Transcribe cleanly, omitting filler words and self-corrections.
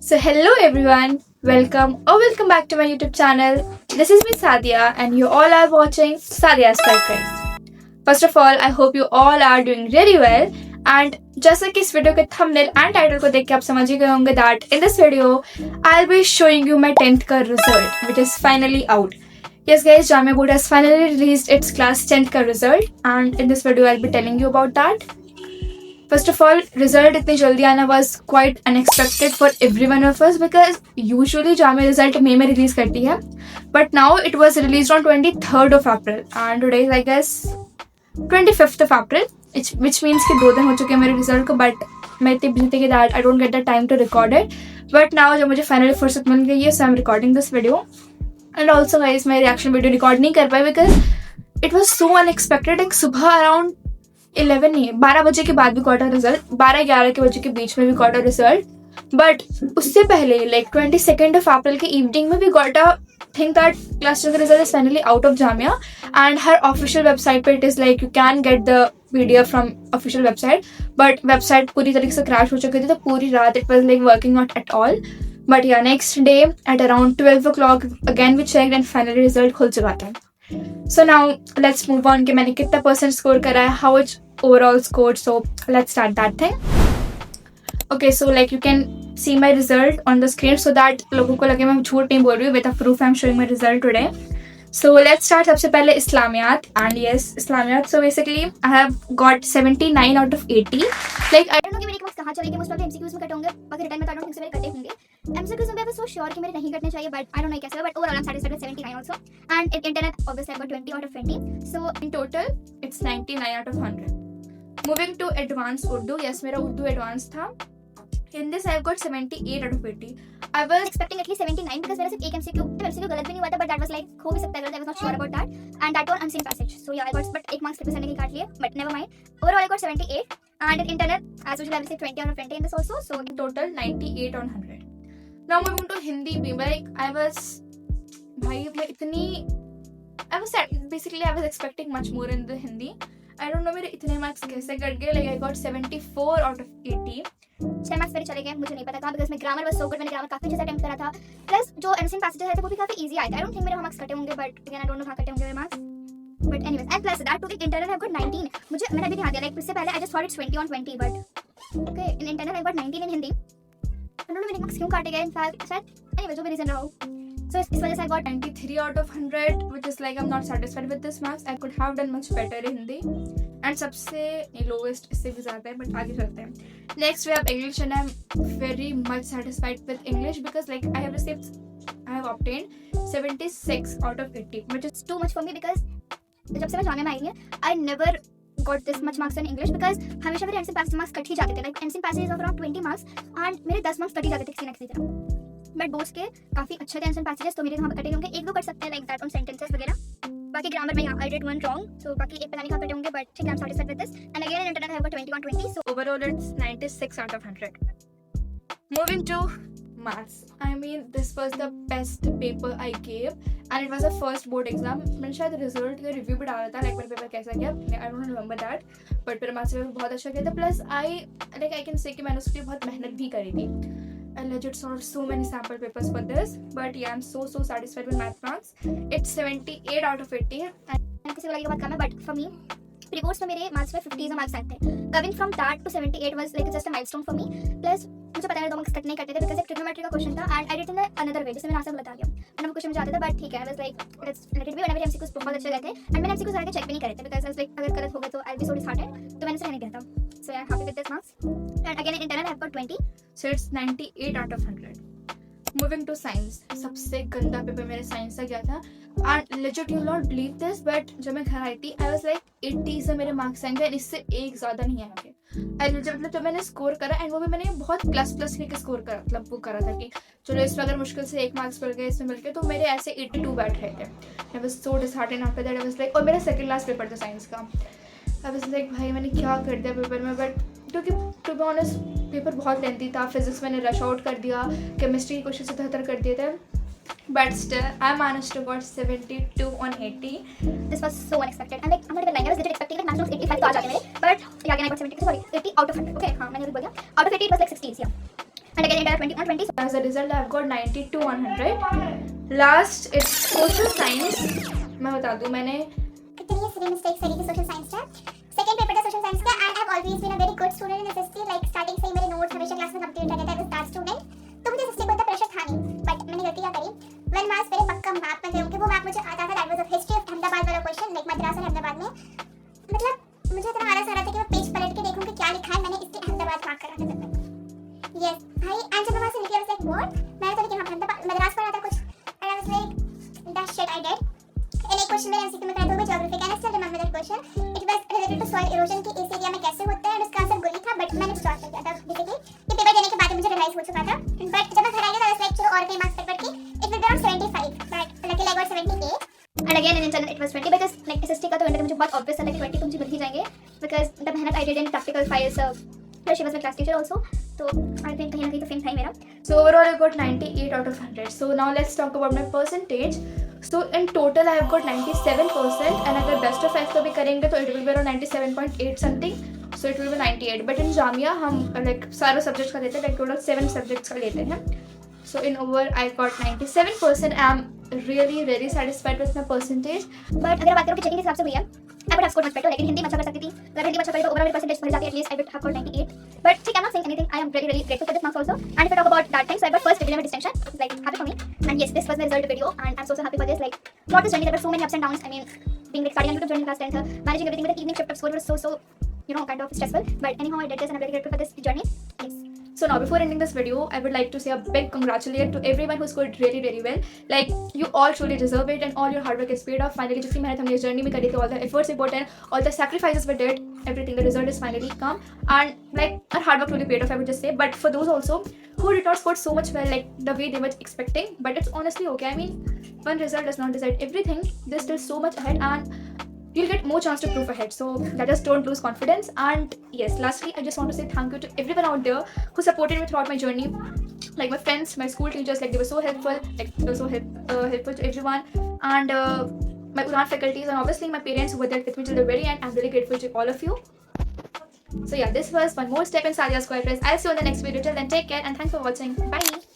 So hello everyone, welcome back to my YouTube channel. This is me Sadia and you all are watching Sadia's Fried Rice. First of all, I hope you all are doing really well and जैसा कि इस video के thumbnail and title को देख के आप समझ ही गए होंगे that in this video I'll be showing you my 10th का result which is finally out. Yes guys, Jamia Board has finally released its class 10th का result and in this video I'll be telling you about that. First of all, result इतनी जल्दी आना was quite unexpected for every one of us because usually Jamia result मई में release करती है, but now it was released on 23rd of April and today is I guess 25th of April, which means कि 2 दिन हो चुके हैं मेरे result को, but मैं इतनी busy थी कि that I don't get the time to record it. But now जब मुझे finally फुर्सत मिल गई है, so I'm recording this video. And also guys, मैं reaction video record नहीं कर पाई because it was so unexpected. like सुबह around 11 नहीं 12 बजे के बाद भी गॉट अ रिजल्ट, 12-11 के बजे के बीच में भी गॉट अ रिजल्ट, बट उससे पहले लाइक 22nd ऑफ अप्रैल के इवनिंग में भी got a think that class 10 का result is finally out of Jamia and her official website पे it is like you can get the PDF from official website, but website पूरी तरीके से crash हो चुकी थी तो पूरी रात it was like working not at all. But या next day at around 12 o'clock again we checked and finally result खुल चुका था. So now let's move on कि मैंने कितना परसेंट स्कोर करा है, how much overall scored. So let's start that thing. Okay, so like you can see my result on the screen so that लोगों को लगे मैं झूठ नहीं बोल रही हूँ. with a proof I'm showing my result today. So let's start. सबसे पहले इस्लामियात and yes इस्लामियात. So basically I have got 79 out of 80. Like I don't know कि मेरे मार्क्स कहाँ चले गए. मोस्ट ऑफ द एमसीक्यूज में कटे होंगे, बाकी रिटर्न में तो आई डोंट थिंक से मेरे कटे होंगे. एमसीक्यूज में आई वाज सो श्योर कि मेरे नहीं कटने चाहिए, बट आई डोंट नो कैसे, but overall I am satisfied with 79 also. And in internet obviously I got 20 out of 20. So in total it's 99 out of 100. Moving to advanced Urdu. Yes, मेरा Urdu advance था. In this I've got 78 out of 80. I was expecting at least 79 because मेरा सिर्फ एक MCQ गलत भी नहीं हुआ था, but that was like हो भी सकता है गलत. I was not sure about that and that one unseen passage. So yeah, I got but एक marks represent के काट लिए, but never mind. Overall I got 78 and in internet as usual I will say 20 out of 20 in this also. So in total 98 on 100. Now moving to Hindi भी, like I was भाई मैं इतनी I was basically I was expecting much more in the Hindi. I don't know मेरे इतने marks कैसे cut गए. like I got 74 out of 80. 6 marks मेरे चले गए, मुझे नहीं पता कहाँ, बिकॉज मैं ग्रामर वाज सो गुड. मैंने ग्रामर काफी अच्छे से अटेम्प्ट करा था, प्लस जो एमसीन पैसेजेस थे वो भी काफी इजी आए थे. आई डोंट थिंक मेरे मार्क्स कटे होंगे, but again I don't know कहाँ कटे होंगे मेरे marks. But anyways and plus that to the internal I got 19. मुझे मैंने अभी ध्यान दिया लाइक इससे पहले I just thought it's 20 on 20, but okay in internal I got 19 in Hindi. I don't know मेरे मार्क्स क्यों काटे गए. इनफैक्ट शायद एनीवे जो भी रीजन रहा हो. So इस वजह से I got 93 out of 100, which is like I'm not satisfied with this marks. I could have done much better in Hindi. And सबसे lowest इससे भी ज़्यादा है, but आगे चलते हैं. Next we have English and I'm very much satisfied with English because like I have obtained 76 out of 80, which is too much for me because जब से मैं जामिया में आई हूँ I never got this much marks in English because हमेशा मेरे unseen passage marks cut ही जाते थे. like unseen passage of around 20 marks and मेरे 10 marks कट ही जाते थे किसी न किसी तरह. बट बोर्ड्स के काफी अच्छे टेंशन पैसेजेस तो मेरे वहाँ कटे होंगे. एक दो कट सकते हैं लाइक दैट ऑन सेंटेंसेस वगैरह. बाकी ग्रामर में आई डिड वन रॉन्ग, सो बाकी एक पता नहीं कहाँ कटे होंगे, बट ठीक है I am satisfied with this. And again in internet I have got 20 on 20. So overall it's 96 out of 100. Moving to maths. I mean this was the best paper I gave and it was a first board exam. मैंने शायद result का review भी डाला था like मेरा paper कैसा गया. I don't remember that, but मेरा maths पेपर बहुत अच्छा गया था. प्लस I can say कि मैंने उसके लिए बहुत मेहनत भी करी थी. I legit solved so many sample papers for this, but yeah I'm so satisfied with math marks. It's 78 out of 80 and किसी को लगेगा बहुत कम है, but for me प्रीकोर्स में मेरे मार्क्स में 50 मार्क्स आए थे. Coming from that to 78 was like just a milestone for me. Plus मुझे पता है 2 मार्क्स कट नहीं करते थे बिकॉज़ एक ट्रिग्नोमेट्री का क्वेश्चन था and I did in another way, जिससे मैंने आंसर बता दिया. मैंने वो क्वेश्चन मुझे आता था, बट ठीक है I was like let's let it be. मेरे एमसीक्यूज बहुत अच्छे गए थे एंड मैंने एमसीक्यूज सारे चेक भी नहीं करे थे बिकॉज़ आई वाज लाइक अगर गलत हो गए तो I will be so disheartened, तो मैंने उसे नहीं दिया था. So I am happy with this marks and again in internal I have got 20, so it's 98 out of 100. Moving to science. सबसे गंदा पेपर मेरे साइंस का गया था and legit you not believe this, but जब मैं घर आई थी आई वाज लाइक 80 से मेरे मार्क्स आएंगे एंड इससे एक ज़्यादा नहीं आएंगे. मतलब जब मैंने स्कोर करा एंड वो भी मैंने बहुत प्लस करके स्कोर करा, मतलब वो करा था कि चलो इसमें अगर मुश्किल से 1 मार्क्स पड़ गए इसमें मिल के, तो मेरे ऐसे 82 बैठ रहे थे. I was so disheartened after that. I was like, और मेरा सेकंड लास्ट पेपर था साइंस का. आई वाज लाइक भाई मैंने क्या कर दिया पेपर में. बट क्योंकि टू बी ऑनेस्ट पेपर बहुत लेंथी था. फिजिक्स मैंने रश आउट कर दिया, केमिस्ट्री की क्वेश्चन 77 कर दिए थे, but still I managed to got 72 on 80. This was so unexpected and like I'm not even lying, I was legit expecting like maximum 85 तो आ जाते मेरे, but yeah again I got 70, sorry 80 out of 100. okay हाँ मैंने भी बोल दिया. out of 80 it was like 60s, yeah. And again it had 20 on 20, so as a result I've got 90 to 100. Last it's social science. मैं बता दूँ मैंने कितनी silly mistakes करी थी social science में. Second paper था social science का, and I've always been a very good student in SST. Like starting से ही मेरे notes हमेशा class में complete रहते थे. I was that student. तो मुझे SST को इतना pressure था नहीं. But मैंने गलती क्या करी? When मैं पहले पक्का map में गई, वो map मुझे आता था. That was a history of Ahmedabad वाला question, like मद्रास और अहमदाबाद में. मतलब मुझे इतना आलस आ रहा था कि मैं पेज पलट के देखूं कि क्या लिखा है. मैंने इसके अहमदाबाद मार्क करा था तब तक. Yes, भाई. And जब मैं वहाँ से निकली, I was like what? मैंने तो लेकिन अहमदाबाद मद्रास पढ़ा था कुछ. And I was like that shit I did. And एक क्वेश्चन मेरे एमसीक्यू में करा था, वो ज्योग्राफी का. I still remember that question. It was related to soil erosion कि इस एरिया में कैसे होता है, और उसका आंसर गुली था. बट मैंने कुछ और कर दिया था बेसिकली. ये पेपर देने के बाद मुझे रियलाइज हो चुका था. बट जब मैं घर आई तो I was like चलो और कई मार्क्स कट के it will be around 75. But luckily I got 78. And again in internal it was 20 because like SST का तो इंटर मुझे बहुत obvious था कि 20 तो मुझे मिल ही जाएंगे because the मेहनत I did in practical files. She was my class teacher also. So I think कहीं ना कहीं तो फेम था ही मेरा. So overall I got 98 out of 100. So now let's talk about my percentage. So in total I have got 97%, and अगर best of 5 का भी करेंगे तो it will be around 97.8 something. So it will be 98. But in Jamia हम like सारे subjects का लेते हैं, like total 7 subjects का लेते हैं. So in over I got 97%. I'm really satisfied with my percentage. But अगर बात करूँ कि चेकिंग के हिसाब से भैया I would have scored much better. लेकिन हिंदी में अच्छा कर सकती थी. अगर हिंदी में अच्छा करे तो ओवरऑल परसेंटेज बढ़ जाती है. At least I would have got 98. But ठीक है, I'm not saying anything. I am really grateful for this marks also. And if I talk about that thing, so I got first division with distinction. It's like happy for me. And yes, this was my result video, and I'm so happy for this. Like throughout this journey, there were so many ups and downs. I mean, being like starting a YouTube journey in class 10th, managing everything with the evening shift of school was so kind of stressful. But anyhow, I did this, and I'm very grateful for this journey. Yes. So now before ending this video, I would like to say a big congratulations to everyone who scored really well. Like you all truly deserve it, and all your hard work is paid off. Finally, जितनी मेहनत हमने इस journey में करी थी, all the efforts we put in, all the sacrifices we did, everything, the result is finally come, and like our hard work really paid off, I would just say. But for those also who did not score so much well, like the way they were expecting, but it's honestly okay. I mean, one result does not decide everything. There's still so much ahead, and you'll get more chance to prove ahead. So just don't lose confidence. And yes, lastly, I just want to say thank you to everyone out there who supported me throughout my journey. Like my friends, my school teachers, like they were so helpful. Like they were so helpful to everyone. And my Udan faculties, and obviously my parents who were there with me till the very end. I'm really grateful to all of you. So yeah, this was one more step in Sadia Square Press. I'll see you in the next video. Till then, take care and thanks for watching. Bye.